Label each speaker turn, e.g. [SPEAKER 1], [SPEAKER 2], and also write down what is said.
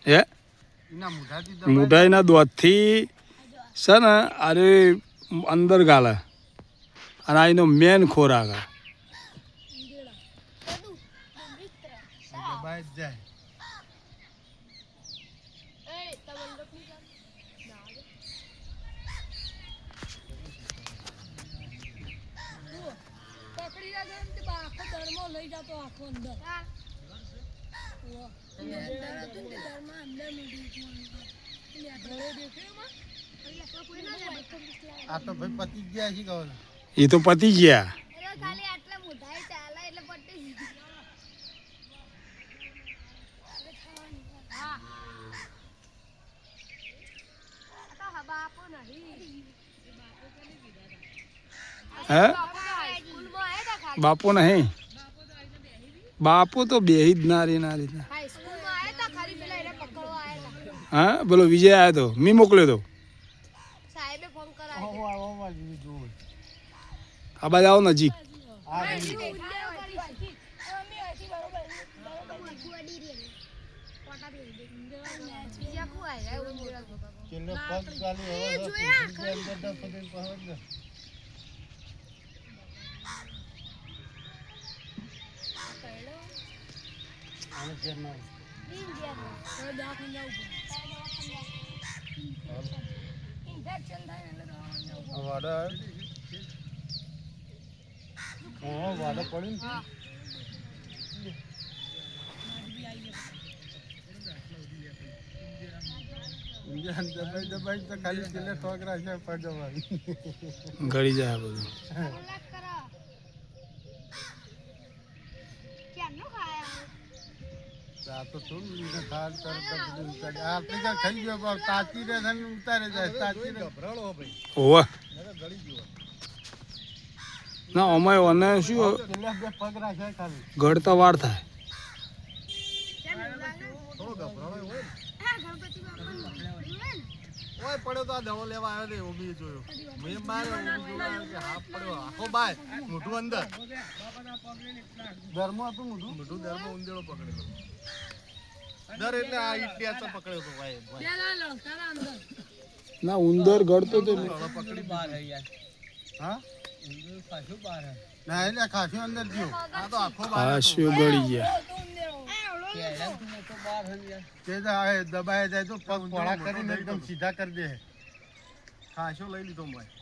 [SPEAKER 1] હે મુઢાઈના દોધથી છે ને અરે અંદર ગાલે અને આ એનો મેન ખોરાક
[SPEAKER 2] આ તો ભાઈ પતી ગયા છે કહો
[SPEAKER 1] એ તો પતી ગયા હે બાપુ નહીં બાપુ તો બેહી જ ના રીતના હા બોલો વિજય આવ્યો તો મી મોકલ્યો તો આ બાજુ આવો નજીક
[SPEAKER 2] વાડા પડી દબાઈ તો ખાલી પેલે ઠોકરા છે પર જવાની
[SPEAKER 1] ગળી જાય બધું
[SPEAKER 2] આ તો થોડું ખાલ આપણે ક્યાં ખાઈ ગયો તાચી રે ઉતારે જાય તાચી રે ભરળો ભાઈ
[SPEAKER 1] ઓવા ના અમાય ઓને શું
[SPEAKER 2] પગ રાખે ખાલી
[SPEAKER 1] ગળતા વાર થાય
[SPEAKER 2] ઓય પડ્યો તો આ દવો લેવા આવ્યો ને ઓબી જોયો મેં માર્યો કે હાફ પડ્યો આખો બાય મોઢું અંદર ધર્મ હતું મોઢું ધર્મ ઉંદેડો પકડેલો દર એટલે આ ઈટિયા તો પકડ્યો તો ભાઈ
[SPEAKER 1] ના ઉંદર ગળતો તો
[SPEAKER 2] પકડી બહાર યાર હા ઉંદર ખાસું બહાર ના એટલે ખાસું અંદર ગયો આ તો આખો બહાર
[SPEAKER 1] ખાસું ગળી ગયા
[SPEAKER 2] દબાય જાય તો પગ પોળા કરીને એકદમ સીધા કરી દે ખાસો લઈ લીધો ભાઈ